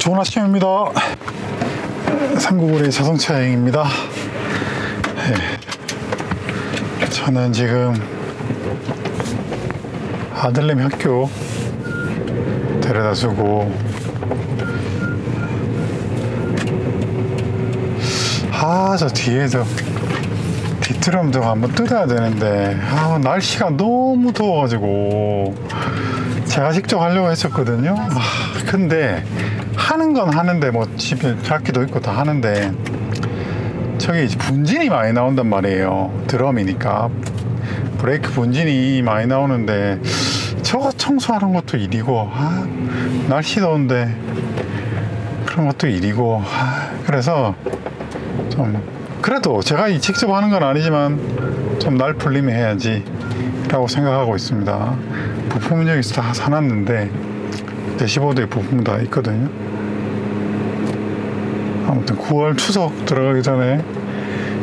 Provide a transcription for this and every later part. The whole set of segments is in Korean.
좋은 아침입니다. 삼국을의 자동차 여행입니다. 네. 저는 지금 아들내미 학교 데려다 주고, 저 뒤에서 뒤트럼 좀 한번 뜯어야 되는데, 날씨가 너무 더워가지고 제가 직접 하려고 했었거든요. 근데 하는 건 하는데, 뭐 집에 작기도 있고 다 하는데, 저기 분진이 많이 나온단 말이에요. 드럼이니까 브레이크 분진이 많이 나오는데, 저거 청소하는 것도 일이고, 날씨 더운데 그런 것도 일이고, 그래서 좀, 그래도 제가 직접 하는 건 아니지만 좀 날 풀리면 해야지 라고 생각하고 있습니다. 부품은 여기서 다 사놨는데 대시보드에 부품 다 있거든요. 아무튼 9월 추석 들어가기 전에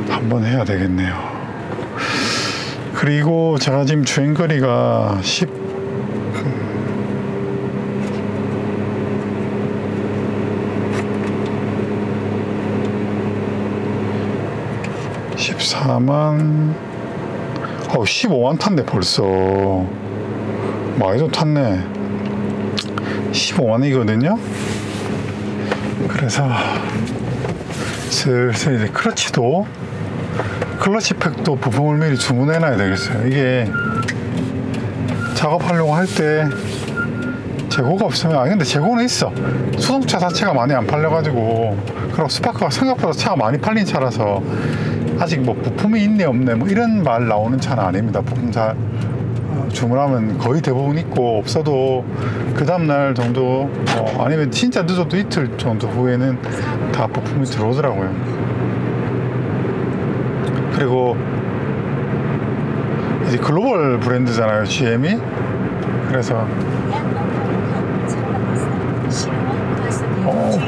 한번 해야 되겠네요. 그리고 제가 지금 주행거리가 14만 15만 탔네 벌써. 많이 좀 탔네. 15만이거든요. 그래서 슬슬 이제 클러치팩도 부품을 미리 주문해 놔야 되겠어요. 이게 작업하려고 할 때 재고가 없으면, 근데 재고는 있어. 수동차 자체가 많이 안 팔려가지고, 그리고 스파크가 생각보다 차가 많이 팔린 차라서 아직 뭐 부품이 있네 없네 뭐 이런 말 나오는 차는 아닙니다. 부품 잘 주문하면 거의 대부분 있고, 없어도 그 다음날 정도, 아니면 진짜 늦어도 이틀 정도 후에는 다 부품이 들어오더라고요. 그리고 이제 글로벌 브랜드잖아요, GM이. 그래서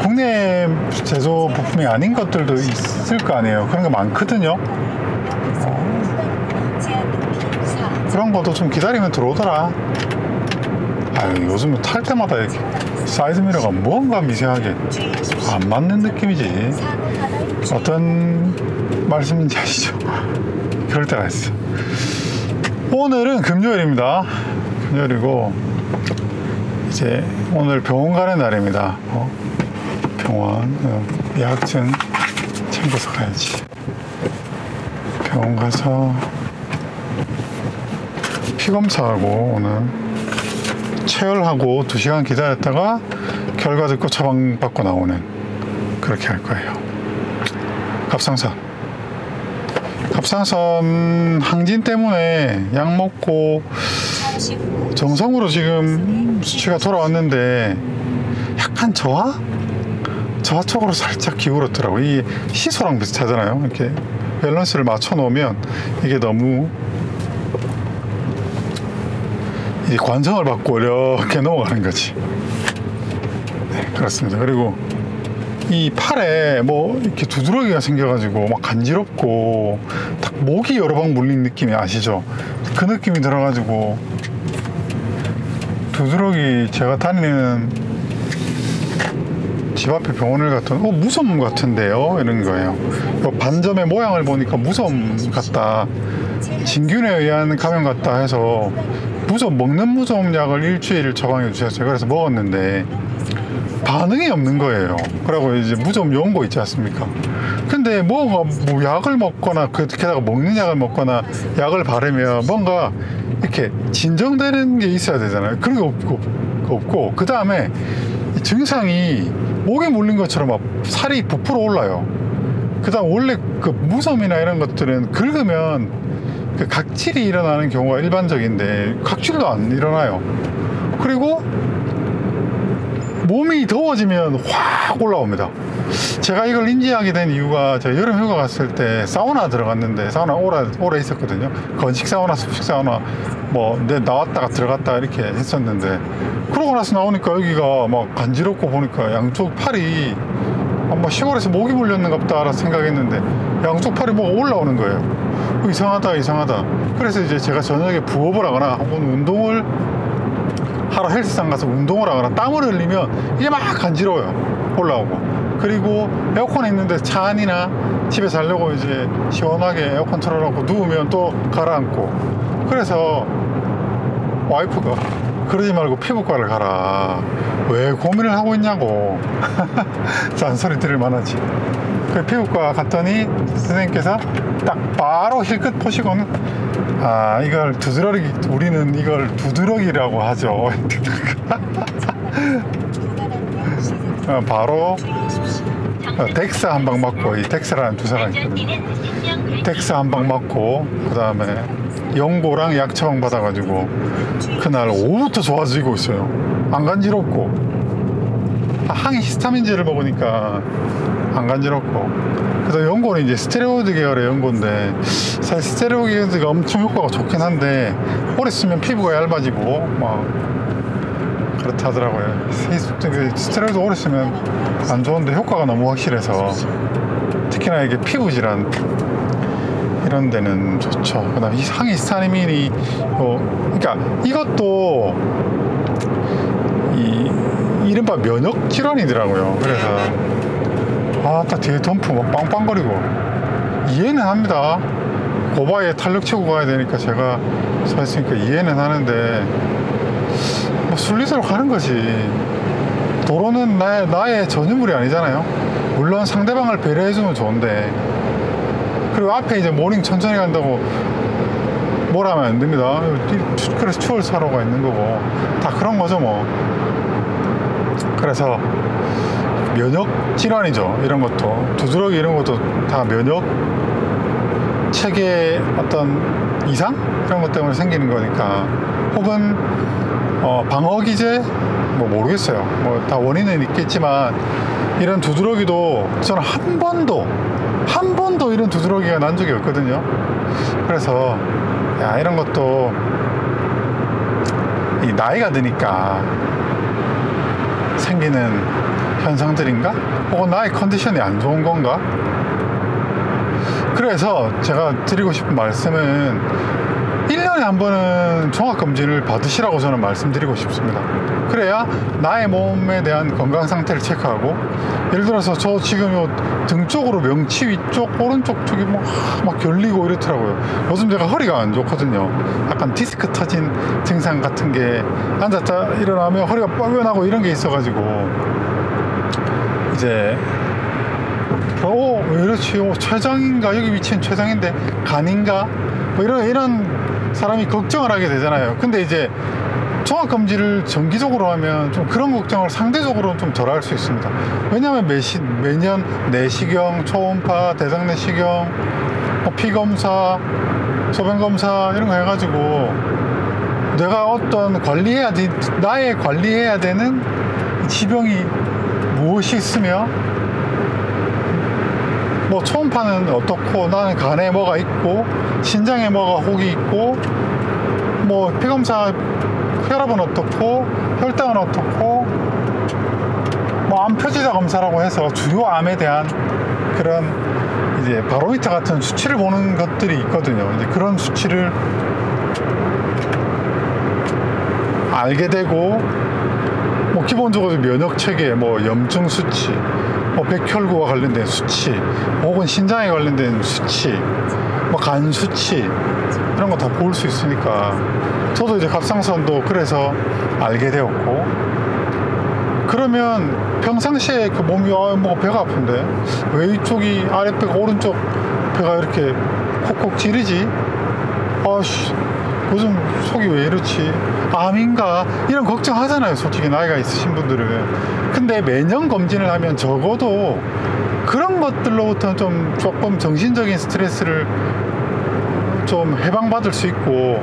국내 제조 부품이 아닌 것들도 있을 거 아니에요. 그런 거 많거든요. 그런 것도 좀 기다리면 들어오더라. 요즘은 탈 때마다 이렇게 사이드 미러가 뭔가 미세하게 안 맞는 느낌이지. 어떤 말씀인지 아시죠? 그럴 때가 있어. 오늘은 금요일입니다. 금요일이고 이제 오늘 병원 가는 날입니다. 병원 예약증 챙겨서 가야지. 병원 가서 피검사하고, 오늘 체열하고 2시간 기다렸다가 결과 듣고 처방받고 나오는, 그렇게 할 거예요. 갑상선 항진 때문에 약 먹고 정상으로 지금 수치가 돌아왔는데, 약간 저하 쪽으로 살짝 기울었더라고요. 이 시소랑 비슷하잖아요. 이렇게 밸런스를 맞춰 놓으면 이게 너무 이 관성을 받고 이렇게 넘어가는 거지. 네, 그렇습니다. 그리고 이 팔에 뭐 이렇게 두드러기가 생겨가지고 막 간지럽고 딱 목이 여러 방 물린 느낌이 아시죠? 그 느낌이 들어가지고, 두드러기, 제가 다니는 집 앞에 병원을 갔더니 무섬 같은데요? 이런 거예요. 반점의 모양을 보니까 무섬 같다, 진균에 의한 감염 같다 해서 먹는 무좀 약을 일주일 처방해 주셨어요. 그래서 먹었는데 반응이 없는 거예요. 그리고 이제 무좀 연고 있지 않습니까? 근데 뭐 약을 먹거나, 게다가 먹는 약을 먹거나 약을 바르면 뭔가 이렇게 진정되는 게 있어야 되잖아요. 그런 게 없고, 그 다음에 증상이 목에 물린 것처럼 막 살이 부풀어 올라요. 그 다음 원래 그 무섬이나 이런 것들은 긁으면 그 각질이 일어나는 경우가 일반적인데 각질도 안 일어나요. 그리고 몸이 더워지면 확 올라옵니다. 제가 이걸 인지하게 된 이유가, 제가 여름 휴가 갔을 때 사우나 들어갔는데, 사우나 오래 있었거든요. 건식 사우나, 습식 사우나 나왔다가 들어갔다 이렇게 했었는데, 그러고 나서 나오니까 여기가 막 간지럽고, 보니까 양쪽 팔이 아마 시골에서 모기 물렸는가 보다 생각했는데 양쪽 팔이 뭐가 올라오는 거예요. 이상하다. 그래서 이제 제가 저녁에 부업을 하거나 혹은 운동을 하루 헬스장 가서 운동을 하거나 땀을 흘리면 이게 막 간지러워요. 올라오고. 그리고 에어컨 있는데 차 안이나 집에 자려고 이제 시원하게 에어컨 틀어놓고 누우면 또 가라앉고. 그래서 와이프가 그러지 말고 피부과를 가라. 왜 고민을 하고 있냐고. 잔소리 들을 만하지. 그 피부과 갔더니 선생님께서 딱 바로 힐끗 보시고는 아, 이걸 두드러기, 우리는 이걸 두드러기라고 하죠. 바로 덱스 한 방 맞고, 이 덱스라는 주사가 있거든요. 덱스 한 방 맞고, 그 다음에 연고랑 약처방 받아가지고 그날 오후부터 좋아지고 있어요. 안 간지럽고, 항히 히스타민제를 먹으니까 안 간지럽고. 그래서 연고는 이제 스테로이드 계열의 연고인데, 사실 스테로이드가 엄청 효과가 좋긴 한데 오래 쓰면 피부가 얇아지고 막 그렇다 하더라고요. 스테로이드 오래 쓰면 안 좋은데 효과가 너무 확실해서, 특히나 이게 피부 질환 이런 데는 좋죠. 그 다음에 항히 히스타민이 그러니까 이것도 이른바 면역 질환이더라고요. 그래서 딱 뒤에 덤프 막 빵빵거리고 이해는 합니다. 고바에 탄력 치고 가야 되니까 제가 서 있으니까 이해는 하는데 뭐 순리대로 가는 거지. 도로는 나의 전유물이 아니잖아요. 물론 상대방을 배려해주면 좋은데, 그리고 앞에 이제 모닝 천천히 간다고 뭐라 하면 안 됩니다. 그래서 추월사로가 있는 거고 다 그런 거죠 뭐. 그래서 면역 질환이죠. 이런 것도 두드러기 이런 것도 다 면역 체계 어떤 이상 이런 것 때문에 생기는 거니까, 혹은 방어 기제 뭐 모르겠어요. 뭐 다 원인은 있겠지만 이런 두드러기도 저는 한 번도 이런 두드러기가 난 적이 없거든요. 그래서 야, 이런 것도 이 나이가 드니까 생기는 현상들인가? 혹은 나의 컨디션이 안 좋은 건가? 그래서 제가 드리고 싶은 말씀은 1년에 한 번은 종합검진을 받으시라고 저는 말씀드리고 싶습니다. 그래야 나의 몸에 대한 건강 상태를 체크하고, 예를 들어서 저 지금 요 등 쪽으로 명치 위쪽 오른쪽 쪽이 막 결리고 이렇더라고요. 요즘 제가 허리가 안 좋거든요. 약간 디스크 터진 증상 같은 게 앉았다 일어나면 허리가 뻐근하고 이런 게 있어가지고 이제 왜 이렇지? 췌장인가? 여기 위치는 췌장인데 간인가? 뭐 이런 사람이 걱정을 하게 되잖아요. 근데 이제 종합검진을 정기적으로 하면 좀 그런 걱정을 상대적으로 좀 덜 할 수 있습니다. 왜냐하면 매년 내시경, 초음파, 대장내시경, 피검사, 소변검사 이런 거 해가지고 내가 어떤 나의 관리해야 되는 지병이 무엇이 있으며, 뭐 초음파는 어떻고, 나는 간에 뭐가 있고 신장에 뭐가 혹이 있고, 뭐 피검사 혈압은 어떻고 혈당은 어떻고, 뭐 암표지자 검사라고 해서 주요 암에 대한 그런 이제 바로미터 같은 수치를 보는 것들이 있거든요. 이제 그런 수치를 알게 되고, 뭐 기본적으로 면역 체계, 뭐 염증 수치, 뭐 백혈구와 관련된 수치, 혹은 신장에 관련된 수치, 뭐 간 수치 이런 거 다 볼 수 있으니까, 저도 이제 갑상선도 그래서 알게 되었고, 그러면 평상시에 그 몸이 뭐 배가 아픈데 왜 이쪽이 아랫배가 오른쪽 배가 이렇게 콕콕 찌르지? 아씨, 요즘 속이 왜 이렇지? 암인가? 이런 걱정 하잖아요, 솔직히 나이가 있으신 분들은. 근데 매년 검진을 하면 적어도 그런 것들로부터 좀 조금 정신적인 스트레스를 좀 해방받을 수 있고,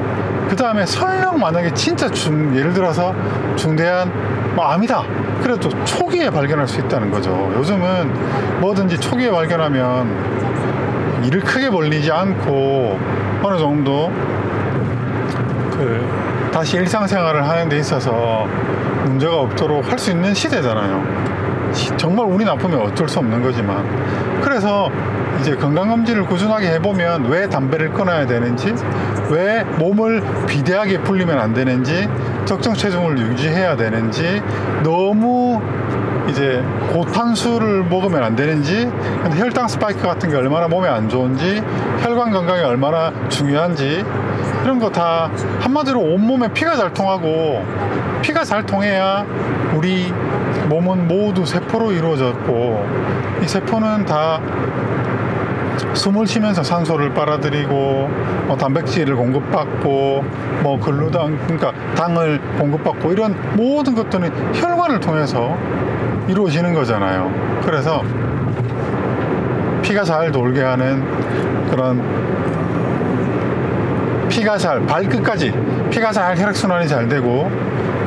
그 다음에 설령 만약에 진짜 예를 들어서 중대한 암이다 그래도 초기에 발견할 수 있다는 거죠. 요즘은 뭐든지 초기에 발견하면 일을 크게 벌리지 않고 어느 정도 다시 일상생활을 하는 데 있어서 문제가 없도록 할 수 있는 시대잖아요. 정말 운이 나쁘면 어쩔 수 없는 거지만, 그래서 이제 건강검진을 꾸준하게 해보면 왜 담배를 끊어야 되는지, 왜 몸을 비대하게 불리면 안 되는지, 적정 체중을 유지해야 되는지, 너무 이제 고탄수를 먹으면 안 되는지, 근데 혈당 스파이크 같은 게 얼마나 몸에 안 좋은지, 혈관 건강이 얼마나 중요한지, 이런 거 다 한마디로 온몸에 피가 잘 통하고, 피가 잘 통해야 우리 몸은 모두 세포로 이루어졌고, 이 세포는 다 숨을 쉬면서 산소를 빨아들이고, 단백질을 공급받고, 글루당, 그러니까 당을 공급받고, 이런 모든 것들은 혈관을 통해서 이루어지는 거잖아요. 그래서 피가 잘 돌게 하는 그런, 피가 잘 발끝까지 피가 잘 혈액순환이 잘 되고,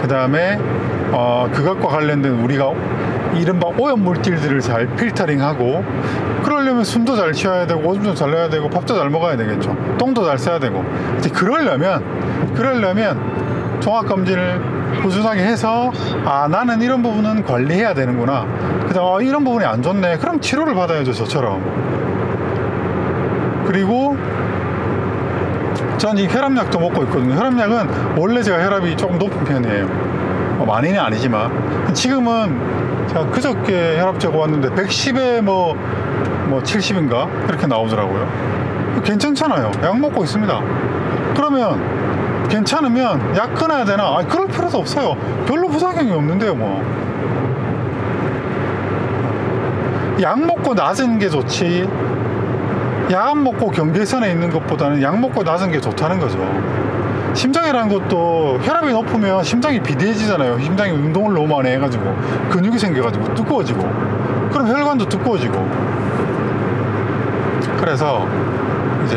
그 다음에 그것과 관련된 우리가 이른바 오염물질들을 잘 필터링하고, 그러려면 숨도 잘 쉬어야 되고, 오줌도 잘 내야 되고, 밥도 잘 먹어야 되겠죠. 똥도 잘 써야 되고. 이제 그러려면 종합검진을 꾸준하게 해서, 나는 이런 부분은 관리해야 되는구나, 그 다음 이런 부분이 안 좋네, 그럼 치료를 받아야죠, 저처럼. 그리고 전 이 혈압약도 먹고 있거든요. 혈압약은 원래 제가 혈압이 조금 높은 편이에요. 많이는 아니지만, 지금은 제가 그저께 혈압 재고 왔는데 110에 70인가 이렇게 나오더라고요. 괜찮잖아요. 약 먹고 있습니다. 그러면 괜찮으면 약 끊어야 되나? 그럴 필요도 없어요. 별로 부작용이 없는데요. 약 먹고 낮은 게 좋지, 약 안 먹고 경계선에 있는 것보다는 약 먹고 낮은 게 좋다는 거죠. 심장이라는 것도 혈압이 높으면 심장이 비대해지잖아요. 심장이 운동을 너무 많이 해가지고 근육이 생겨가지고 두꺼워지고, 그럼 혈관도 두꺼워지고. 그래서 이제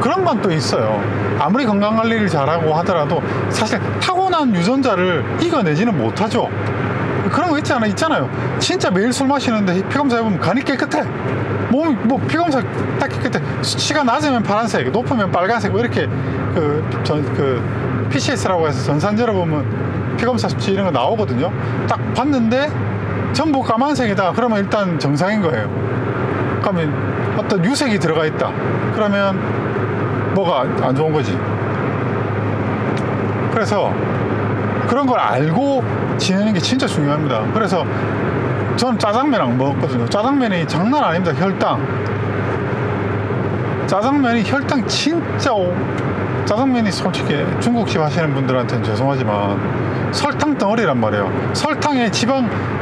그런 건 또 있어요. 아무리 건강관리를 잘하고 하더라도 사실 타고난 유전자를 이겨내지는 못하죠. 그런 거 있잖아요. 진짜 매일 술 마시는데 피검사 해보면 간이 깨끗해. 몸이 피검사 딱 깨끗해. 수치가 낮으면 파란색, 높으면 빨간색, 이렇게 PCS라고 해서 전산제로 보면 피검사 수치 이런 거 나오거든요. 딱 봤는데 전부 까만색이다, 그러면 일단 정상인 거예요. 그러면 어떤 유색이 들어가 있다, 그러면 뭐가 안 좋은 거지. 그래서 그런 걸 알고 지내는 게 진짜 중요합니다. 그래서 저는 짜장면 안 먹었거든요. 짜장면이 장난 아닙니다. 짜장면이 혈당 진짜, 짜장면이 솔직히 중국집 하시는 분들한테는 죄송하지만 설탕 덩어리란 말이에요. 설탕에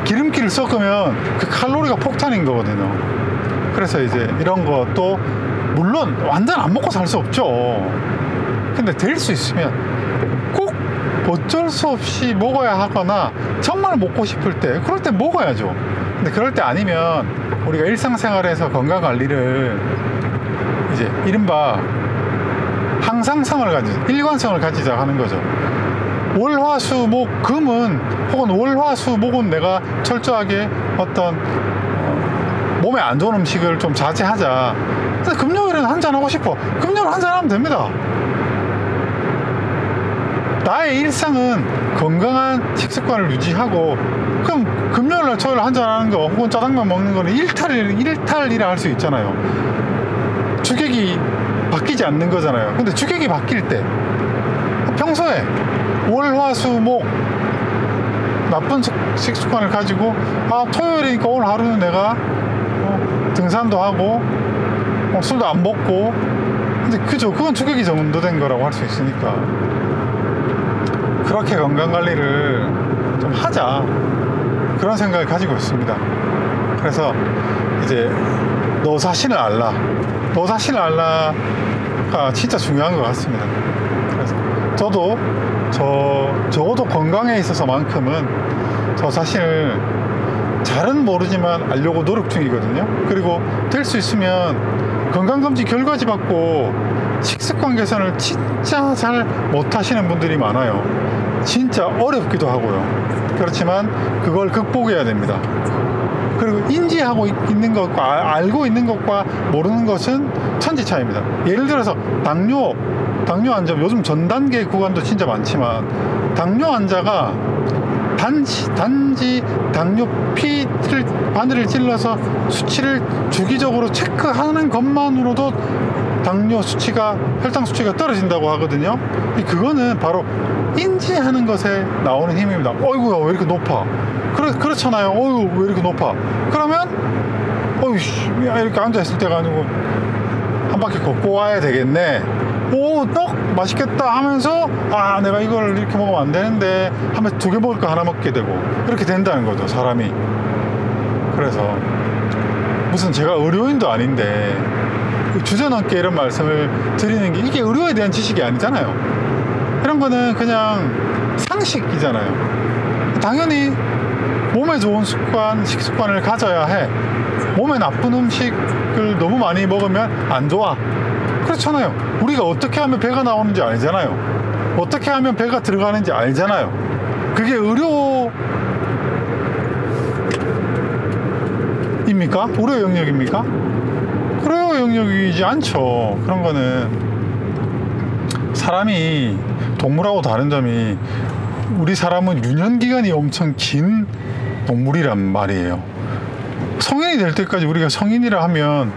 기름기를 섞으면 그 칼로리가 폭탄인 거거든요. 그래서 이제 이런 것도 물론 완전 안 먹고 살 수 없죠. 근데 될 수 있으면 꼭 어쩔 수 없이 먹어야 하거나, 정말 먹고 싶을 때, 그럴 때 먹어야죠. 근데 그럴 때 아니면 우리가 일상생활에서 건강관리를 이제 이른바 일관성을 가지자 하는 거죠. 금은, 혹은 목은 내가 철저하게 어떤 몸에 안 좋은 음식을 좀 자제하자. 근데 금요일은 한잔하고 싶어. 금요일 한잔하면 됩니다. 나의 일상은 건강한 식습관을 유지하고, 그럼 금요일날 토요일 한잔하는 거, 혹은 짜장면 먹는 거는 일탈이라 할 수 있잖아요. 주객이 바뀌지 않는 거잖아요. 근데 주객이 바뀔 때, 평소에 월화수목 나쁜 식습관을 가지고, 토요일이니까 오늘 하루는 내가 등산도 하고 술도 안 먹고, 근데 그건 주객이 정도된 거라고 할 수 있으니까, 그렇게 건강관리를 좀 하자, 그런 생각을 가지고 있습니다. 그래서 이제 너 자신을 알라가 진짜 중요한 것 같습니다. 그래서 저도 적어도 건강에 있어서만큼은 저 자신을 잘은 모르지만 알려고 노력 중이거든요. 그리고 될 수 있으면 건강검진 결과지 받고 식습관 개선을 진짜 잘 못하시는 분들이 많아요. 진짜 어렵기도 하고요. 그렇지만 그걸 극복해야 됩니다. 그리고 인지하고 있는 것과 알고 있는 것과 모르는 것은 천지 차이입니다. 예를 들어서 당뇨 당뇨 환자, 요즘 전 단계 구간도 진짜 많지만 당뇨 환자가 단지 당뇨 피를 바늘을 찔러서 수치를 주기적으로 체크하는 것만으로도 당뇨 수치가, 혈당 수치가 떨어진다고 하거든요. 그거는 바로 인지하는 것에 나오는 힘입니다. 어이구야, 왜 이렇게 높아? 그렇잖아요. 어이구, 왜 이렇게 높아? 그러면 어이, 이렇게 앉아있을 때가 아니고 한 바퀴 걷고 와야 되겠네. 오, 떡 맛있겠다 하면서, 아, 내가 이걸 이렇게 먹으면 안 되는데 하면서 2개 먹을 거 하나 먹게 되고, 이렇게 된다는 거죠, 사람이. 그래서 무슨 제가 의료인도 아닌데 주저넘게 이런 말씀을 드리는 게, 이게 의료에 대한 지식이 아니잖아요. 이런 거는 그냥 상식이잖아요. 당연히 몸에 좋은 식습관을 가져야 해. 몸에 나쁜 음식을 너무 많이 먹으면 안 좋아. 그렇잖아요. 우리가 어떻게 하면 배가 나오는지 알잖아요. 어떻게 하면 배가 들어가는지 알잖아요. 그게 의료입니까? 의료 영역입니까? 의료 영역이지 않죠. 그런 거는 사람이 동물하고 다른 점이, 우리 사람은 유년기간이 엄청 긴 동물이란 말이에요. 성인이 될 때까지, 우리가 성인이라 하면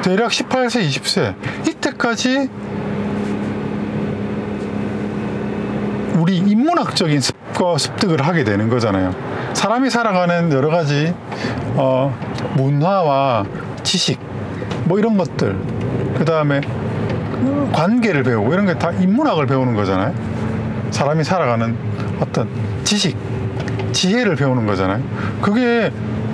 대략 18세, 20세 이때까지 우리 인문학적인 습득을 하게 되는 거잖아요. 사람이 살아가는 여러 가지 문화와 지식, 뭐 이런 것들, 그 다음에 관계를 배우고 이런 게 다 인문학을 배우는 거잖아요. 사람이 살아가는 어떤 지식, 지혜를 배우는 거잖아요. 그게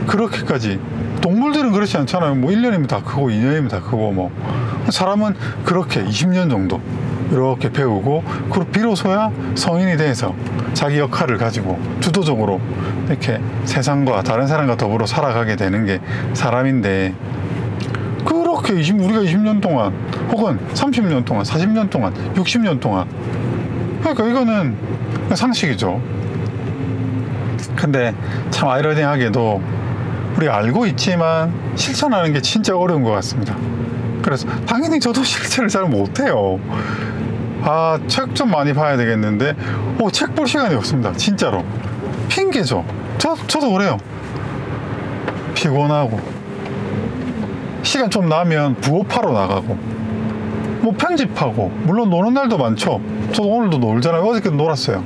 그렇게까지, 동물들은 그렇지 않잖아요. 뭐 1년이면 다 크고 2년이면 다 크고, 뭐 사람은 그렇게 20년 정도 이렇게 배우고, 그리고 비로소야 성인이 돼서 자기 역할을 가지고 주도적으로 이렇게 세상과 다른 사람과 더불어 살아가게 되는 게 사람인데, 그렇게 우리가 20년 동안 혹은 30년 동안, 40년 동안, 60년 동안, 그러니까 이거는 상식이죠. 근데 참 아이러니하게도 우리가 알고 있지만 실천하는 게 진짜 어려운 것 같습니다. 그래서 당연히 저도 실천을 잘 못해요. 아, 책 좀 많이 봐야 되겠는데 책 볼 시간이 없습니다. 진짜로 핑계죠. 저도 그래요. 피곤하고 시간 좀 나면 부업하러 나가고 뭐 편집하고, 물론 노는 날도 많죠. 저도 오늘도 놀잖아요. 어저께도 놀았어요.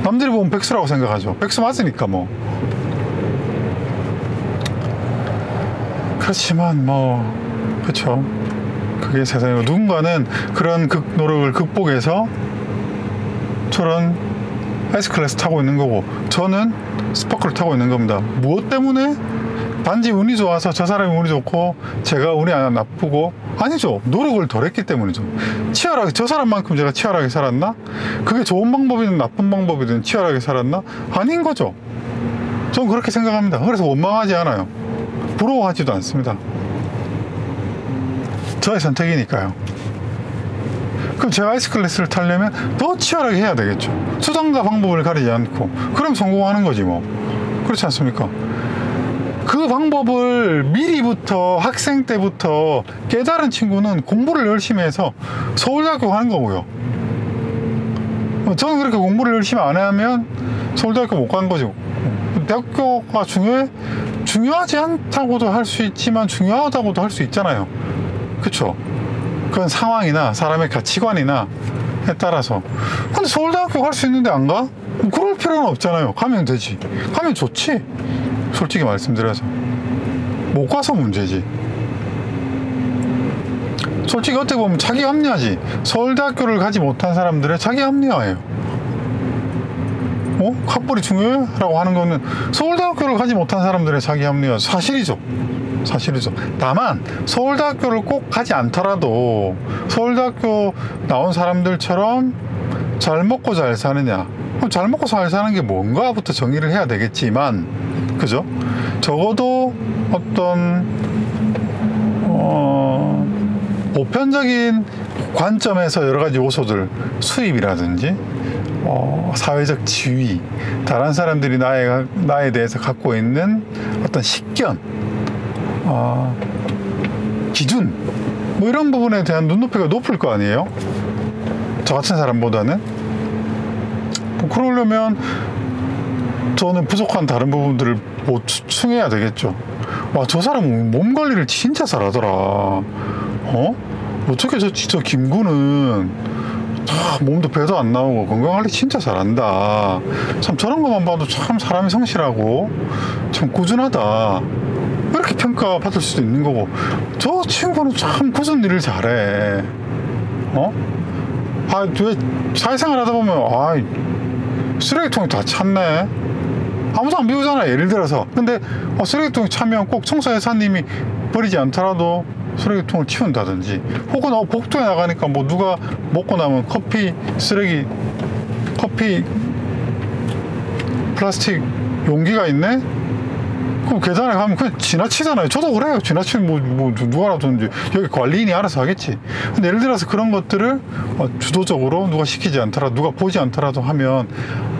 남들이 보면 백수라고 생각하죠. 백수 맞으니까 뭐. 그렇지만 뭐 그렇죠. 그게 세상이고, 누군가는 그런 노력을 극복해서 저런 S클래스 타고 있는 거고, 저는 스파크를 타고 있는 겁니다. 무엇 때문에? 단지 운이 좋아서 저 사람이 운이 좋고 제가 운이 나쁘고? 아니죠. 노력을 덜 했기 때문이죠. 치열하게, 저 사람만큼 제가 치열하게 살았나? 그게 좋은 방법이든 나쁜 방법이든 치열하게 살았나? 아닌 거죠. 저는 그렇게 생각합니다. 그래서 원망하지 않아요. 부러워하지도 않습니다. 저의 선택이니까요. 그럼 제가 S클래스를 타려면 더 치열하게 해야 되겠죠. 수단과 방법을 가리지 않고. 그럼 성공하는 거지 뭐. 그렇지 않습니까? 그 방법을 미리부터, 학생 때부터 깨달은 친구는 공부를 열심히 해서 서울대학교 가는 거고요. 저는 그렇게 공부를 열심히 안 하면 서울대학교 못 가는 거죠. 대학교가 중요하지 않다고도 할 수 있지만 중요하다고도 할 수 있잖아요. 그쵸? 그건 상황이나 사람의 가치관이나 에 따라서. 근데 서울대학교 갈 수 있는데 안 가? 그럴 필요는 없잖아요. 가면 되지. 가면 좋지. 솔직히 말씀드려서 못 가서 문제지. 솔직히 어떻게 보면 자기 합리화지. 서울대학교를 가지 못한 사람들의 자기 합리화예요. 학벌이 중요해? 라고 하는 거는 서울대학교를 가지 못한 사람들의 자기 합리화. 사실이죠. 다만 서울대학교를 꼭 가지 않더라도 서울대학교 나온 사람들처럼 잘 먹고 잘 사느냐, 잘 먹고 잘 사는 게 뭔가부터 정의를 해야 되겠지만, 그죠? 적어도 어떤 보편적인 관점에서 여러 가지 요소들, 수입이라든지 사회적 지위, 다른 사람들이 나에 대해서 갖고 있는 어떤 식견, 기준, 뭐 이런 부분에 대한 눈높이가 높을 거 아니에요? 저 같은 사람보다는. 뭐 그러려면 저는 부족한 다른 부분들을 보충해야 되겠죠. 와, 저 사람은 몸 관리를 진짜 잘하더라. 어떻게 저 김구는 몸도 배도 안 나오고 건강 관리 진짜 잘한다. 참 저런 것만 봐도 참 사람이 성실하고 참 꾸준하다. 이렇게 평가받을 수도 있는 거고, 저 친구는 참 굳은 일을 잘해. 왜 사회생활 하다 보면 쓰레기통이 다 찼네. 아무도 안 비우잖아, 예를 들어서. 근데 쓰레기통이 차면 꼭 청소회사님이 버리지 않더라도 쓰레기통을 치운다든지, 혹은 복도에 나가니까 뭐 누가 먹고 남은 커피 플라스틱 용기가 있네? 그럼 계단에 가면 그냥 지나치잖아요. 저도 그래요. 지나치면 뭐 누가라든지 여기 관리인이 알아서 하겠지. 근데 예를 들어서 그런 것들을 주도적으로 누가 시키지 않더라도, 누가 보지 않더라도 하면,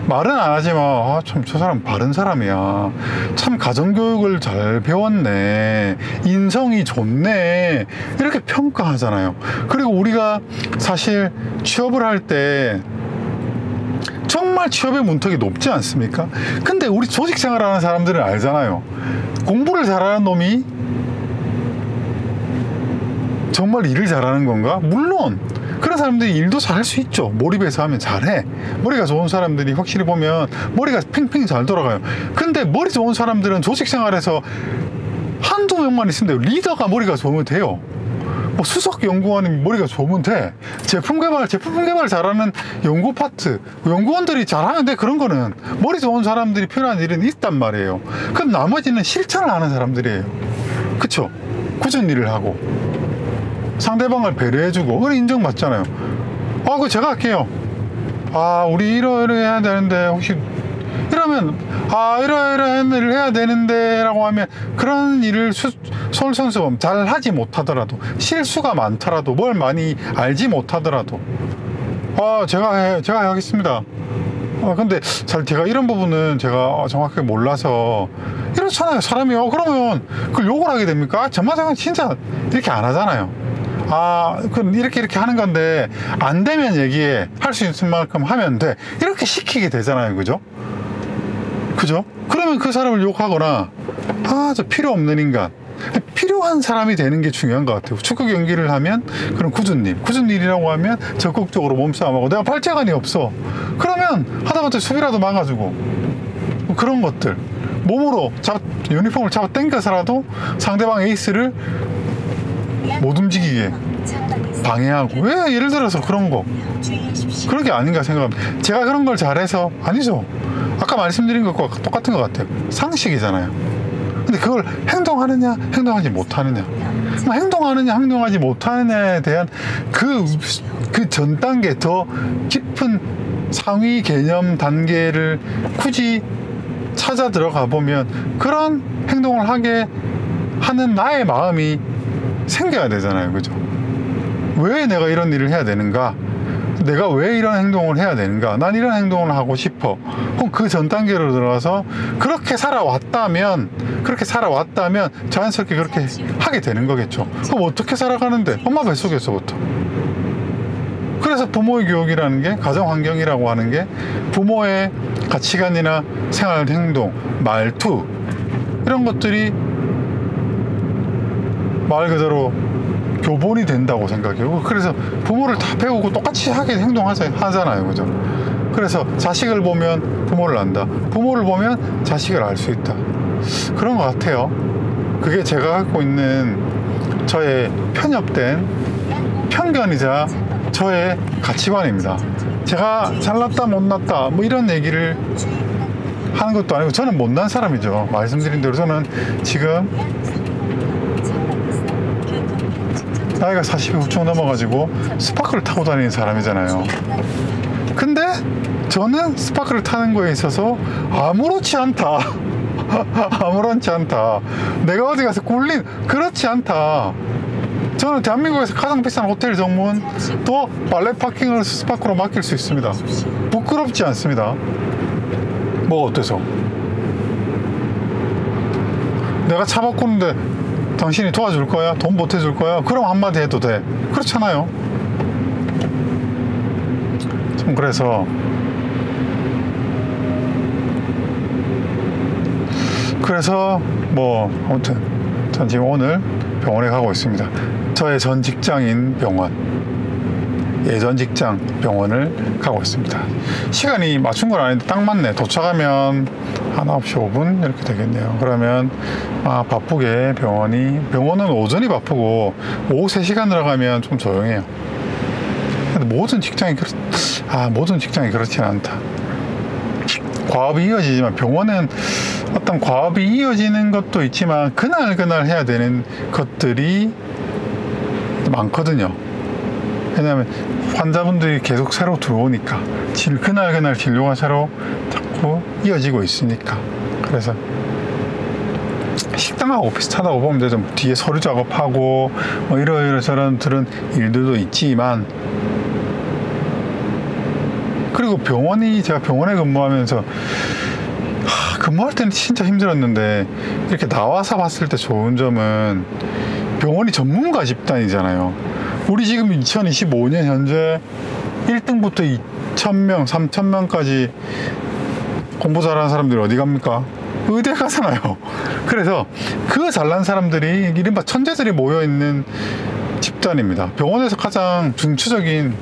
말은 안 하지만 참 저 사람 바른 사람이야, 참 가정교육을 잘 배웠네, 인성이 좋네, 이렇게 평가하잖아요. 그리고 우리가 사실 취업을 할 때 정말 취업의 문턱이 높지 않습니까? 근데 우리 조직 생활하는 사람들은 알잖아요. 공부를 잘하는 놈이 정말 일을 잘하는 건가? 물론 그런 사람들이 일도 잘할 수 있죠. 몰입해서 하면 잘해. 머리가 좋은 사람들이 확실히 보면 머리가 핑핑 잘 돌아가요. 근데 머리 좋은 사람들은 조직 생활에서 한두 명만 있으면 돼요. 리더가 머리가 좋으면 돼요. 뭐 수석 연구원이 머리가 좋으면 돼. 제품 개발 잘하는 연구 파트, 연구원들이 잘하면 돼. 그런 거는 머리 좋은 사람들이 필요한 일은 있단 말이에요. 그럼 나머지는 실천을 하는 사람들이에요. 그쵸? 굳은 일을 하고 상대방을 배려해주고, 그래 인정받잖아요. 그거 제가 할게요. 우리 이러이러 해야 되는데 혹시 이러면 이러이러한 일을 해야 되는데 라고 하면, 그런 일을 솔선수범 잘 하지 못하더라도, 실수가 많더라도, 뭘 많이 알지 못하더라도 제가 하겠습니다. 근데 제가 이런 부분은 제가 정확하게 몰라서 이렇잖아요. 사람이 그러면 그걸 욕을 하게 됩니까? 전반적으로 진짜 이렇게 안 하잖아요. 그럼 이렇게 하는 건데 안 되면 얘기해, 할 수 있을 만큼 하면 돼, 이렇게 시키게 되잖아요. 그죠? 그러면 그 사람을 욕하거나 저 필요 없는 인간, 필요한 사람이 되는 게 중요한 것 같아요. 축구 경기를 하면 그런 굳은 일이라고 하면 적극적으로 몸싸움하고, 내가 발재간이 없어 그러면 하다못해 수비라도 막아주고, 뭐 그런 것들 몸으로 유니폼을 잡아 당겨서라도 상대방 에이스를 못 움직이게 방해하고, 왜 예를 들어서 그런 게 아닌가 생각합니다. 제가 그런 걸 잘해서 아니죠. 아까 말씀드린 것과 똑같은 것 같아요. 상식이잖아요. 근데 그걸 행동하느냐 행동하지 못하느냐, 행동하지 못하느냐에 대한 그 전 단계, 더 깊은 상위 개념 단계를 굳이 찾아 들어가 보면 그런 행동을 하게 하는 나의 마음이 생겨야 되잖아요. 그죠? 왜 내가 이런 일을 해야 되는가? 내가 왜 이런 행동을 해야 되는가? 난 이런 행동을 하고 싶어. 혹은 그 전 단계로 들어가서 그렇게 살아왔다면 자연스럽게 그렇게 하게 되는 거겠죠. 그럼 어떻게 살아가는데? 엄마 뱃속에서부터. 그래서 부모의 교육이라는 게, 가정 환경이라고 하는 게 부모의 가치관이나 생활 행동, 말투, 이런 것들이 말 그대로 교본이 된다고 생각해요. 그래서 부모를 다 배우고 똑같이 하잖아요. 그죠? 그래서 자식을 보면 부모를 안다, 부모를 보면 자식을 알 수 있다. 그런 것 같아요. 그게 제가 갖고 있는 저의 편협된 편견이자 저의 가치관입니다. 제가 잘났다 못났다 뭐 이런 얘기를 하는 것도 아니고, 저는 못난 사람이죠. 말씀드린 대로 저는 지금 나이가 40이 훌쩍 넘어가지고 스파크를 타고 다니는 사람이잖아요. 근데 저는 스파크를 타는 거에 있어서 아무렇지 않다. 내가 어디 가서 그렇지 않다. 저는 대한민국에서 가장 비싼 호텔 정문 또 발레 파킹을 스파크로 맡길 수 있습니다. 부끄럽지 않습니다. 뭐가 어때서? 내가 차 바꾸는데 당신이 도와줄 거야? 돈 보태줄 거야? 그럼 한마디 해도 돼. 그렇잖아요. 그래서 뭐 아무튼 전 지금 오늘 병원에 가고 있습니다. 저의 전 직장인 병원, 예전 직장 병원을 가고 있습니다. 시간이 맞춘 건 아닌데 딱 맞네. 도착하면 한 9시 5분 이렇게 되겠네요. 그러면 바쁘게 병원은 오전이 바쁘고 오후 3시간 들어가면 좀 조용해요. 근데 모든 직장이 그렇지는 않다. 과업이 이어지지만 병원은 어떤 과업이 이어지는 것도 있지만 그날 해야 되는 것들이 많거든요. 왜냐하면 환자분들이 계속 새로 들어오니까 그날 진료가 새로 자꾸 이어지고 있으니까. 그래서 식당하고 비슷하다고 보면 되죠. 뒤에 서류 작업하고 뭐 이러저런 일들도 있지만, 그리고 제가 병원에 근무하면서 근무할 때는 진짜 힘들었는데 이렇게 나와서 봤을 때 좋은 점은 병원이 전문가 집단이잖아요. 우리 지금 2025년 현재 1등부터 2,000명, 3,000명까지 공부 잘하는 사람들이 어디 갑니까? 의대 가잖아요. 그래서 그 잘난 사람들이 이른바 천재들이 모여있는 집단입니다. 병원에서 가장 중추적인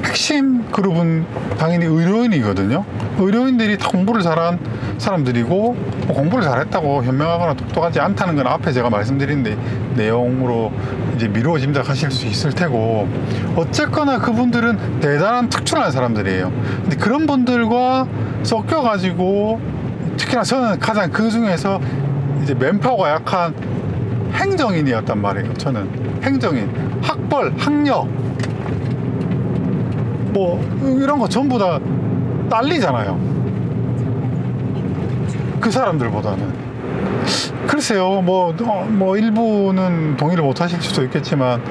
핵심 그룹은 당연히 의료인이거든요. 의료인들이 다 공부를 잘한 사람들이고, 공부를 잘했다고 현명하거나 똑똑하지 않다는 건 앞에 제가 말씀드린 내용으로 이제 미루어 짐작하실 수 있을 테고, 어쨌거나 그분들은 대단한 특출난 사람들이에요. 근데 그런 분들과 섞여가지고, 특히나 저는 가장 그 중에서 이제 맨파워가 약한 행정인이었단 말이에요. 저는 행정인, 학벌, 학력 뭐 이런 거 전부 다 딸리잖아요, 그 사람들보다는. 글쎄요, 뭐 일부는 동의를 못 하실 수도 있겠지만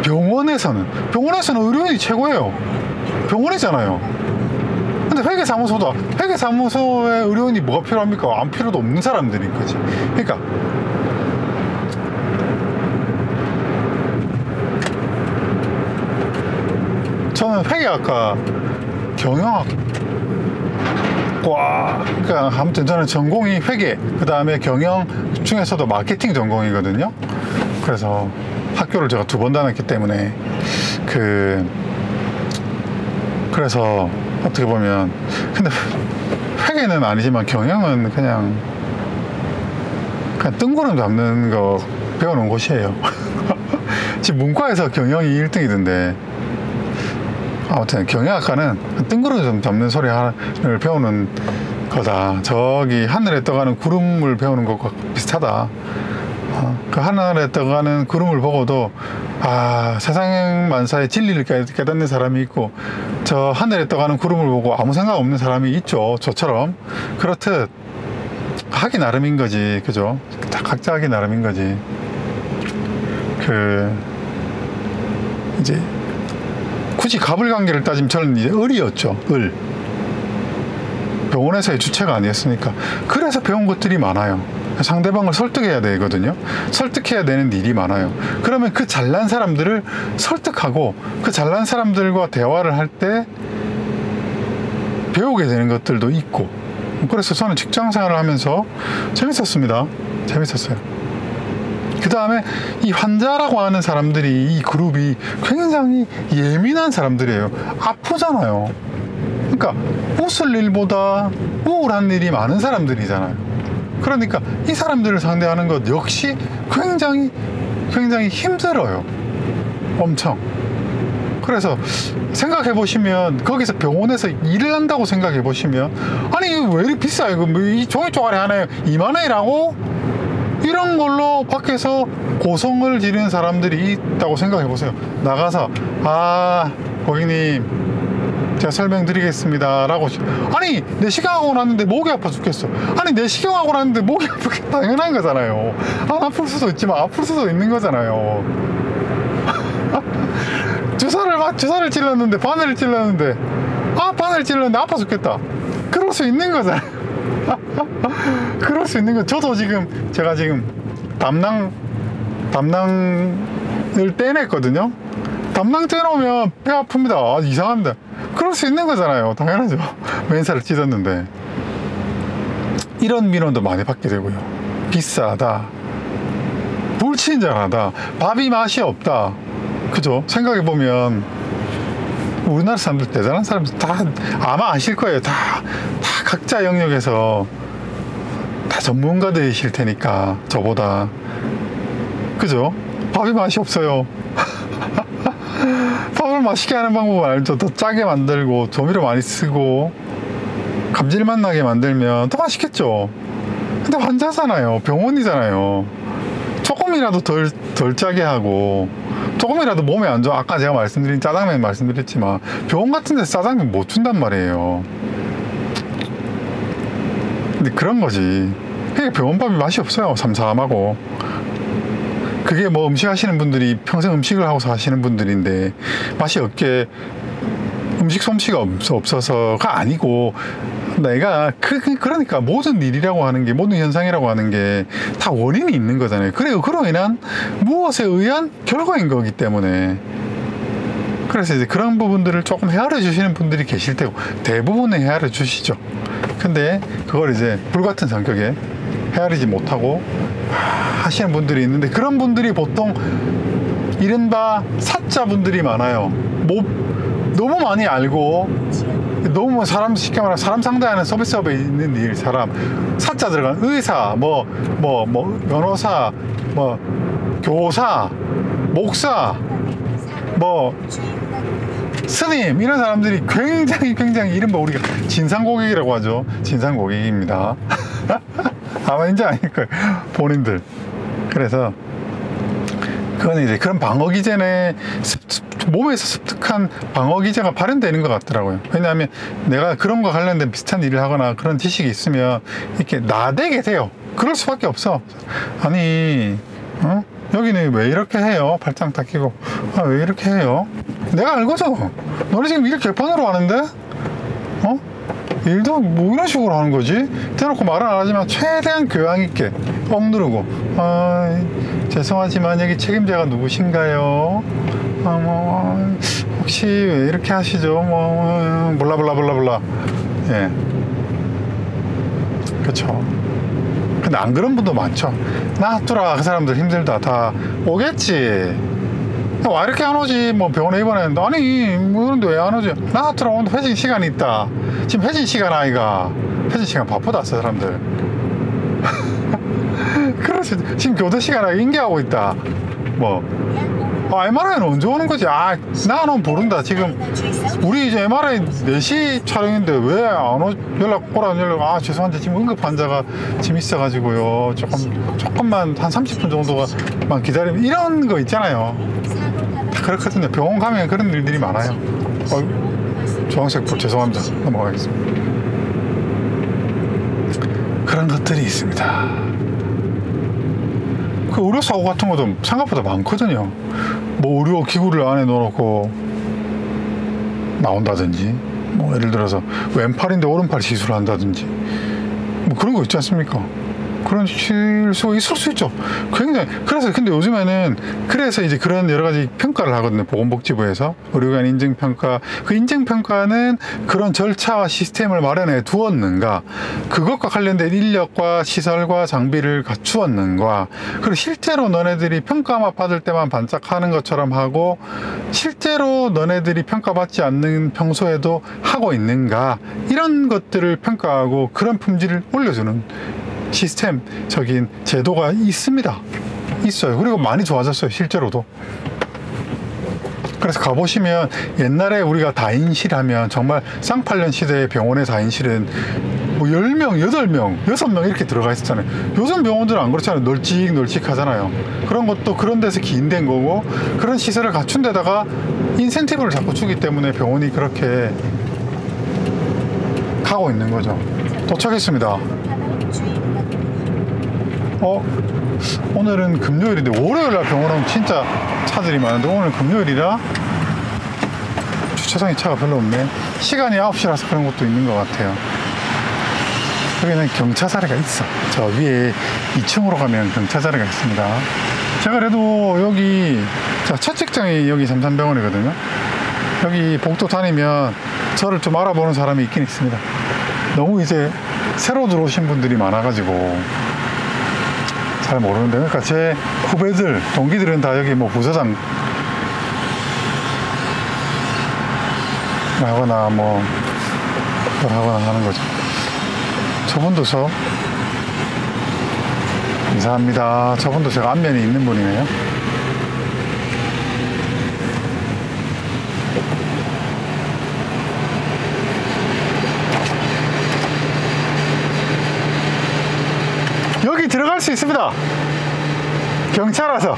병원에서는 의료인이 최고예요. 병원이잖아요. 근데 회계사무소에 의료인이 뭐가 필요합니까? 아무 필요도 없는 사람들인 거지. 그러니까 저는 회계학과, 경영학과, 그러니까 아무튼 저는 전공이 회계, 그 다음에 경영 중에서도 마케팅 전공이거든요. 그래서 학교를 제가 2번 다녔기 때문에 그래서 어떻게 보면, 근데 회계는 아니지만 경영은 그냥 뜬구름 잡는 거 배우는 곳이에요. 지금 문과에서 경영이 1등이던데, 아무튼 경영학과는 뜬구름 잡는 소리를 배우는 거다. 저기 하늘에 떠가는 구름을 배우는 것과 비슷하다. 그 하늘에 떠가는 구름을 보고도 세상 만사의 진리를 깨닫는 사람이 있고, 저 하늘에 떠가는 구름을 보고 아무 생각 없는 사람이 있죠. 저처럼. 그렇듯 하기 나름인 거지, 그죠? 각자 하기 나름인 거지. 이제 굳이 가불관계를 따지면 저는 이제 을이었죠. 을. 병원에서의 주체가 아니었으니까. 그래서 배운 것들이 많아요. 상대방을 설득해야 되거든요. 설득해야 되는 일이 많아요. 그러면 그 잘난 사람들을 설득하고 그 잘난 사람들과 대화를 할 때 배우게 되는 것들도 있고, 그래서 저는 직장 생활을 하면서 재밌었습니다. 재밌었어요. 그 다음에 이 환자라고 하는 사람들이, 이 그룹이 굉장히 예민한 사람들이에요. 아프잖아요. 그러니까 웃을 일보다 우울한 일이 많은 사람들이잖아요. 그러니까 이 사람들을 상대하는 것 역시 굉장히 힘들어요. 엄청. 그래서 생각해 보시면, 거기서 병원에서 일을 한다고 생각해 보시면, 아니 이거 왜 이렇게 비싸, 이거 이 종이 쪼가리 하나에 2만 원이라고? 이런 걸로 밖에서 고성을 지르는 사람들이 있다고 생각해 보세요. 나가서 고객님 제가 설명드리겠습니다 라고, 아니 내시경하고 났는데 목이 아파 죽겠어. 아니 내시경하고 났는데 목이 아프겠다, 당연한 거잖아요. 안 아플 수도 있지만 아플 수도 있는 거잖아요. 주사를 찔렀는데, 바늘을 찔렀는데 아파 죽겠다, 그럴 수 있는 거잖아요. 그럴 수 있는 거. 제가 지금 담낭을 떼냈거든요. 담낭 떼놓으면 배 아픕니다. 이상합니다. 그럴 수 있는 거잖아요. 당연하죠. 맨살을 찢었는데. 이런 민원도 많이 받게 되고요. 비싸다, 불친절하다, 밥이 맛이 없다. 그죠? 생각해보면 우리나라 사람들, 대단한 사람들 다 아마 아실 거예요. 다 각자 영역에서 다 전문가들이실 테니까, 저보다. 그죠? 밥이 맛이 없어요. 밥을 맛있게 하는 방법 알죠? 더 짜게 만들고 조미료 많이 쓰고 감질맛 나게 만들면 더 맛있겠죠. 근데 환자잖아요. 병원이잖아요. 조금이라도 덜 짜게 하고 조금이라도 몸에 안 좋아. 아까 제가 말씀드린 짜장면 말씀드렸지만 병원 같은 데서 짜장면 못 준단 말이에요. 근데 그런 거지. 그러니까 병원밥이 맛이 없어요. 삼삼하고. 그게 뭐 음식 하시는 분들이 평생 음식을 하고 사시는 분들인데 맛이 없게, 음식 솜씨가 없어서가 아니고, 내가 그러니까 모든 일이라고 하는 게, 모든 현상이라고 하는 게 다 원인이 있는 거잖아요. 그리고 그로 인한 무엇에 의한 결과인 거기 때문에. 그래서 이제 그런 부분들을 조금 헤아려 주시는 분들이 계실 테고, 대부분은 헤아려 주시죠. 근데 그걸 이제 불같은 성격에 헤아리지 못하고 하시는 분들이 있는데, 그런 분들이 보통 이른바 사자분들이 많아요. 너무 많이 알고, 너무 쉽게 말하면 사람 상대하는 서비스업에 있는 일, 사자 들어간 의사, 변호사, 교사, 목사, 스님, 이런 사람들이 굉장히 이른바 우리가 진상고객이라고 하죠. 진상고객입니다. 아마 이제 아닐 거예요, 본인들. 그래서 그건 이제 그런 방어기제내, 몸에서 습득한 방어기제가 발현되는 것 같더라고요. 왜냐하면 내가 그런 거 관련된 비슷한 일을 하거나 그런 지식이 있으면 이렇게 나대게 돼요. 그럴 수밖에 없어. 아니, 여기는 왜 이렇게 해요? 발장 다 끼고. 왜 이렇게 해요? 내가 알고서. 너네 지금 일 개판으로 하는데? 일도 뭐 이런 식으로 하는 거지? 대놓고 말은 안 하지만 최대한 교양 있게 억누르고, 죄송하지만 여기 책임자가 누구신가요? 혹시 왜 이렇게 하시죠? 몰라. 예. 그쵸. 근데 안 그런 분도 많죠. 놔두라, 그 사람들 힘들다. 다 오겠지. 와, 이렇게 안 오지? 병원에 입원했는데, 아니, 그런데 왜 안 오지? 놔두라, 오늘 회진 시간이 있다. 지금 회진 시간 아이가. 회진 시간 바쁘다, 사람들. 그래서 지금 교대 시간에 인계하고 있다. MRI는 언제 오는 거지? 나는 모른다. 지금 우리 이제 MRI 4시 촬영인데 왜 안 연락 오라는 연락. 죄송한데 지금 응급 환자가 지금 있어가지고요. 조금만 한 30분 정도만 기다리면, 이런 거 있잖아요. 다 그렇거든요. 병원 가면 그런 일들이 많아요. 주황색 불, 죄송합니다. 넘어가겠습니다. 그런 것들이 있습니다. 그 의료사고 같은 것도 생각보다 많거든요. 의료 기구를 안에 넣어놓고 나온다든지, 예를 들어서 왼팔인데 오른팔 시술을 한다든지, 그런 거 있지 않습니까? 그런 실수가 있을 수 있죠. 굉장히. 그래서 근데 요즘에는 그래서 이제 그런 여러 가지 평가를 하거든요. 보건복지부에서 의료기관 인증평가. 그 인증평가는 그런 절차와 시스템을 마련해 두었는가, 그것과 관련된 인력과 시설과 장비를 갖추었는가, 그리고 실제로 너네들이 평가 받을 때만 반짝하는 것처럼 하고 실제로 너네들이 평가받지 않는 평소에도 하고 있는가, 이런 것들을 평가하고 그런 품질을 올려주는 시스템적인 제도가 있어요. 그리고 많이 좋아졌어요, 실제로도. 그래서 가보시면 옛날에 우리가 다인실 하면 정말 쌍팔년 시대의 병원의 다인실은 10명, 8명, 6명 이렇게 들어가 있었잖아요. 요즘 병원들은 안 그렇잖아요. 널찍 하잖아요. 그런 것도 그런 데서 기인된 거고, 그런 시설을 갖춘 데다가 인센티브를 자꾸 주기 때문에 병원이 그렇게 가고 있는 거죠. 도착했습니다. 오늘은 금요일인데, 월요일날 병원 오면 진짜 차들이 많은데 오늘 금요일이라 주차장에 차가 별로 없네. 시간이 9시라서 그런 것도 있는 것 같아요. 여기는 경차자리가 있어. 저 위에 2층으로 가면 경차자리가 있습니다. 제가 그래도 여기 첫 직장이 여기 삼산병원이거든요. 여기 복도 다니면 저를 좀 알아보는 사람이 있긴 있습니다. 너무 이제 새로 들어오신 분들이 많아가지고 잘 모르는데, 그러니까 제 후배들, 동기들은 다 여기 뭐 부서장 하거나 뭐 하거나 하는 거죠. 저분도 감사합니다. 저분도 제가 안면이 있는 분이네요. 여기 들어갈 수 있습니다. 경찰라서.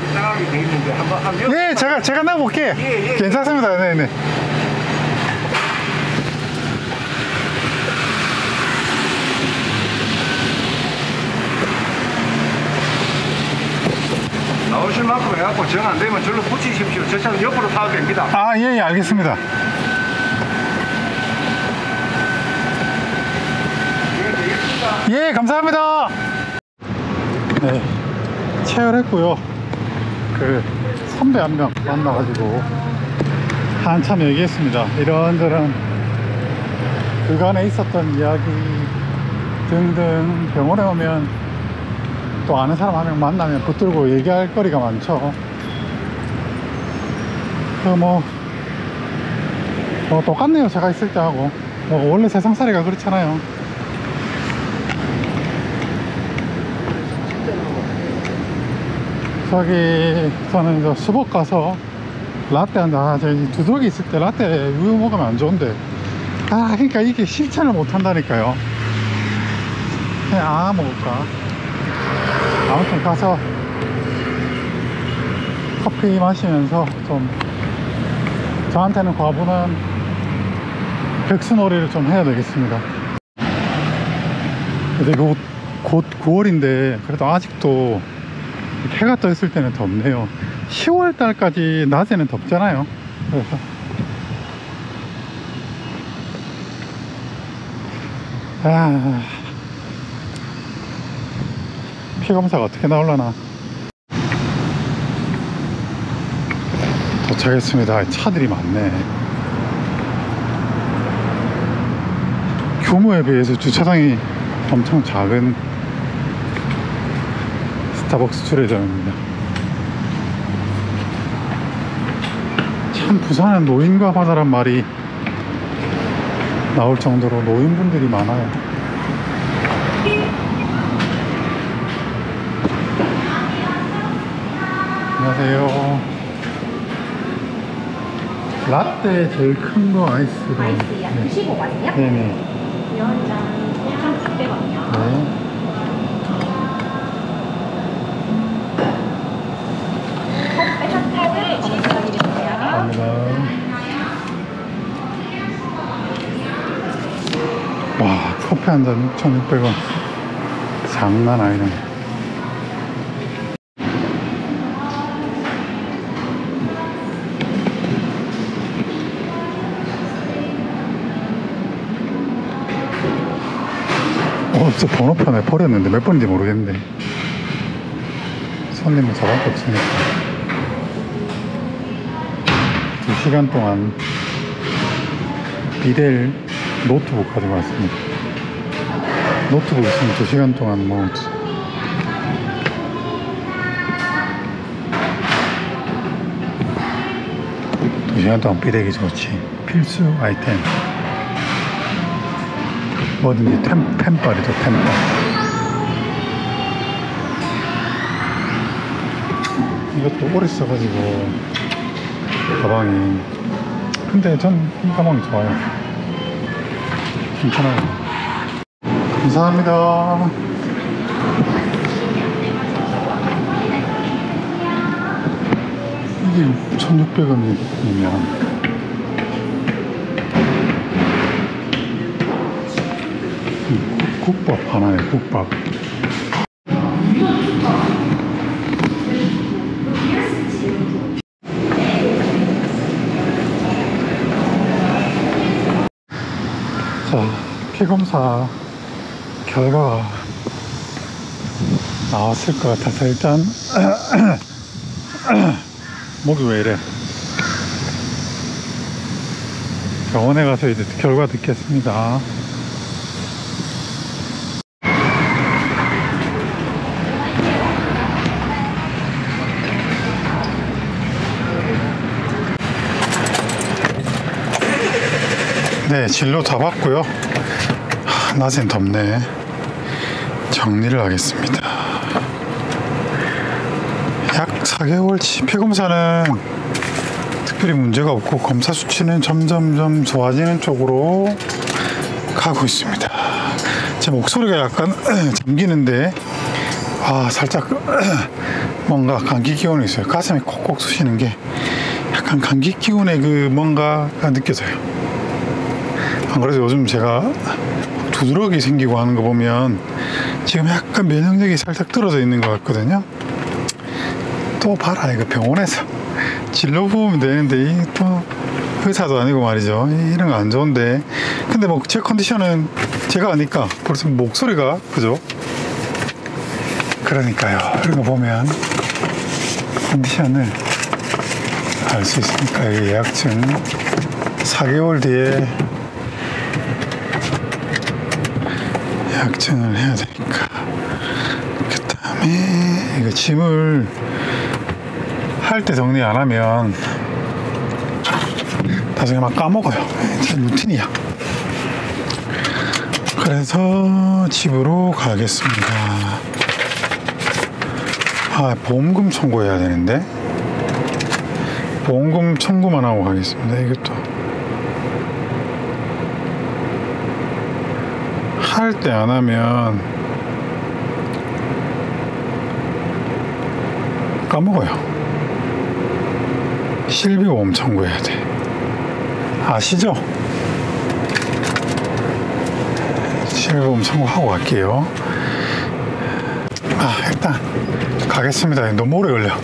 예, 제가 나가볼게요. 예. 괜찮습니다. 네네. 나오실 만큼 해갖고 정 안 되면 절로 붙이십시오. 저 차는 옆으로 타도 됩니다. 아, 예, 알겠습니다. 예, 감사합니다. 네, 체열했고요. 그 선배 한 명 만나가지고 한참 얘기했습니다. 이런저런 그간에 있었던 이야기 등등. 병원에 오면 또 아는 사람 한 명 만나면 붙들고 얘기할 거리가 많죠. 똑같네요. 제가 있을 때하고. 원래 세상살이가 그렇잖아요. 저는 저 수복 가서 라떼 한다. 저희 두둑이 있을 때 라떼 우유 먹으면 안 좋은데, 그러니까 이게 실천을 못 한다니까요. 그냥 먹을까. 아무튼 가서 커피 마시면서 좀 저한테는 과분한 백수놀이를 좀 해야 되겠습니다. 근데 곧 9월인데 그래도 아직도 해가 떠 있을 때는 덥네요. 10월 달까지 낮에는 덥잖아요. 그래서 피검사가 어떻게 나올라나. 도착했습니다. 차들이 많네. 규모에 비해서 주차장이 엄청 작은 스타벅스 주례점입니다. 참 부산은 노인과 바다란 말이 나올 정도로 노인분들이 많아요. 안녕하세요. 라떼 제일 큰 거 아이스로. 아이스요? 95원이요? 네네. 이런 1,900원이요. 네. 카드 진행해드릴게요. 감사합니다. 와, 커피 한 잔 6,600원. 장난 아니네. 저 번호판에 버렸는데 몇 번인지 모르겠는데 손님은 저밖에 없으니까 2시간 동안 비델 노트북 가지고 왔습니다. 노트북 있으면 2시간 동안 뭐 2시간 동안 비대기 좋지. 필수 아이템. 뭐든지 펜빨이죠. 펜빨. 이것도 오래 써가지고 가방이. 근데 전 이 가방이 좋아요. 괜찮아요. 감사합니다. 이게 1,600원이면 국밥 하나에 국밥. 자, 피검사 결과가 나왔을 것 같아서 일단 목이 왜 이래. 병원에 가서 이제 결과 듣겠습니다. 네, 진료 다 받고요. 낮엔 덥네. 정리를 하겠습니다. 약 4개월치 피검사는 특별히 문제가 없고 검사 수치는 점점점 좋아지는 쪽으로 가고 있습니다. 제 목소리가 약간 잠기는데 살짝 뭔가 감기 기운이 있어요. 가슴이 콕콕 쑤시는 게 약간 감기 기운의 그 뭔가가 느껴져요. 안 그래도 요즘 제가 두드러기 생기고 하는 거 보면 지금 약간 면역력이 살짝 떨어져 있는 것 같거든요. 또 봐라, 이거 병원에서 진료 보면 되는데 이 또 의사도 아니고 말이죠. 이런 거 안 좋은데. 근데 뭐 제 컨디션은 제가 아니까 벌써 목소리가 그죠? 그러니까요. 이런 거 보면 컨디션을 알 수 있으니까 이 예약증 4개월 뒤에 예약증을 해야 되니까. 그 다음에 이거 짐을 할 때 정리 안 하면 나중에 막 까먹어요. 제 루틴이야. 그래서 집으로 가겠습니다. 보험금 청구해야 되는데 보험금 청구만 하고 가겠습니다. 이것도 할 때 안 하면 까먹어요. 실비보험 청구해야 돼. 아시죠? 실비보험 청구하고 갈게요. 일단 가겠습니다. 너무 오래 걸려.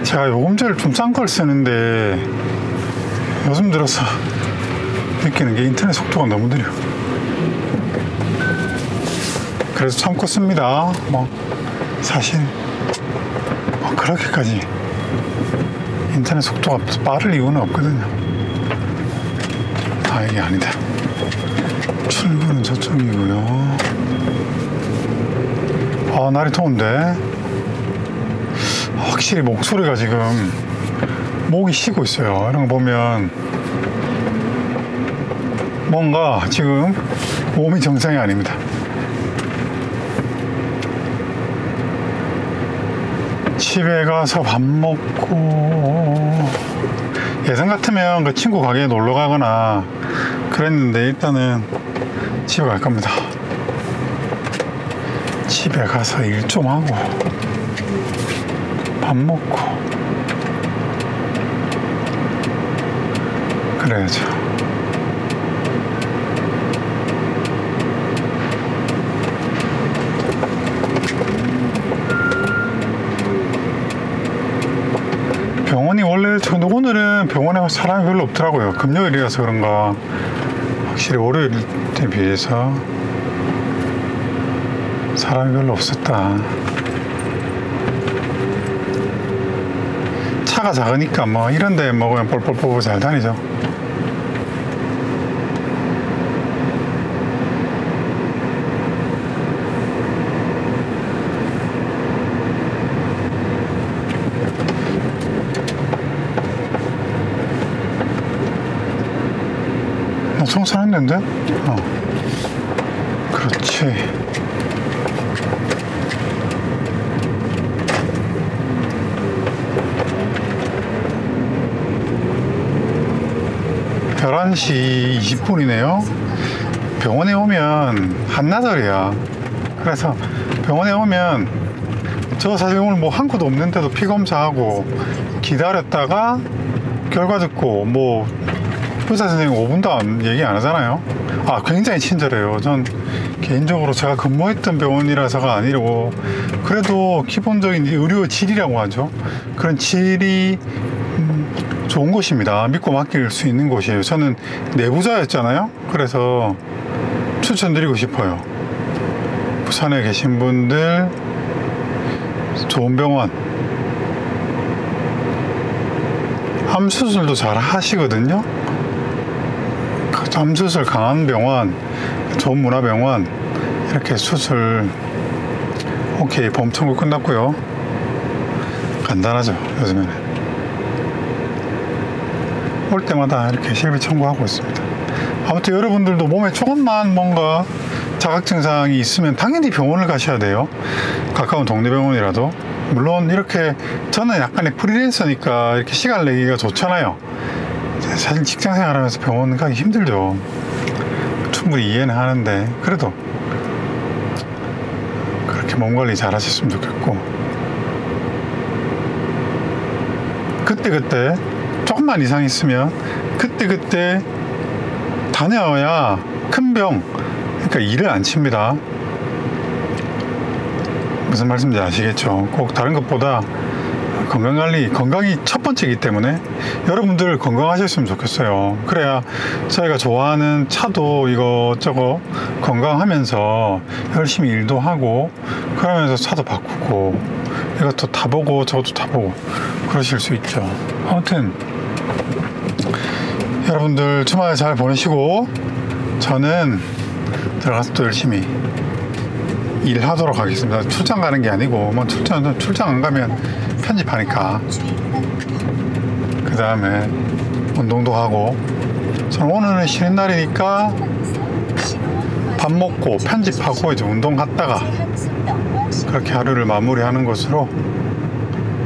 제가 요금제를 좀 싼 걸 쓰는데 요즘 들어서 느끼는 게 인터넷 속도가 너무 느려. 그래서 참고 씁니다. 사실 그렇게까지 인터넷 속도가 빠를 이유는 없거든요. 이게 아니다. 출구는 저쪽이고요. 날이 더운데 확실히 목소리가 지금 목이 쉬고 있어요. 이런 거 보면 뭔가 지금 몸이 정상이 아닙니다. 집에 가서 밥 먹고 예전 같으면 그 친구 가게에 놀러 가거나 그랬는데 일단은 집에 갈 겁니다. 집에 가서 일 좀 하고 밥 먹고 그래야죠. 병원이 원래 오늘은 병원에 사람이 별로 없더라고요. 금요일이라서 그런가 확실히 월요일에 비해서 사람이 별로 없었다. 차가 작으니까 이런 데 먹으면 뻘뻘뻘 잘 다니죠. 나 청소했는데? 그렇지. (11시 20분이네요) 병원에 오면 한나절이야. 그래서 병원에 오면 저 사실 오늘 한 것도 없는데도 피검사하고 기다렸다가 결과 듣고 의사 선생님 5분도 얘기 안 하잖아요. 굉장히 친절해요. 전 개인적으로 제가 근무했던 병원이라서가 아니고 그래도 기본적인 의료 질이라고 하죠. 그런 질이 좋은 곳입니다. 믿고 맡길 수 있는 곳이에요. 저는 내부자였잖아요. 그래서 추천드리고 싶어요. 부산에 계신 분들 좋은 병원 암 수술도 잘 하시거든요. 암 수술 강한 병원, 좋은 문화병원 이렇게 수술 오케이. 보험 청구 끝났고요. 간단하죠, 요즘에는. 올 때마다 이렇게 실비 청구하고 있습니다. 아무튼 여러분들도 몸에 조금만 뭔가 자각 증상이 있으면 당연히 병원을 가셔야 돼요. 가까운 동네 병원이라도. 물론 이렇게 저는 약간의 프리랜서니까 이렇게 시간 내기가 좋잖아요. 사실 직장 생활하면서 병원 가기 힘들죠. 충분히 이해는 하는데 그래도 그렇게 몸 관리 잘 하셨으면 좋겠고, 그때그때 조금만 이상 있으면 그때그때 다녀야 큰 병, 그러니까 일을 안 칩니다. 무슨 말씀인지 아시겠죠? 꼭 다른 것보다 건강관리, 건강이 첫 번째이기 때문에 여러분들 건강하셨으면 좋겠어요. 그래야 저희가 좋아하는 차도 이것저것 건강하면서 열심히 일도 하고 그러면서 차도 바꾸고 이것도 타보고 저것도 타보고 그러실 수 있죠. 아무튼 여러분들 주말 잘 보내시고 저는 들어가서 또 열심히 일하도록 하겠습니다. 출장 가는 게 아니고 뭐 출장 안 가면 편집하니까 그 다음에 운동도 하고, 저는 오늘은 쉬는 날이니까 밥 먹고 편집하고 이제 운동 갔다가 그렇게 하루를 마무리하는 것으로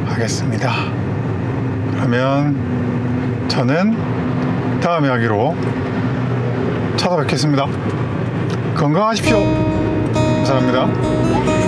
하겠습니다. 그러면 저는 다음 이야기로 찾아뵙겠습니다. 건강하십시오. 감사합니다.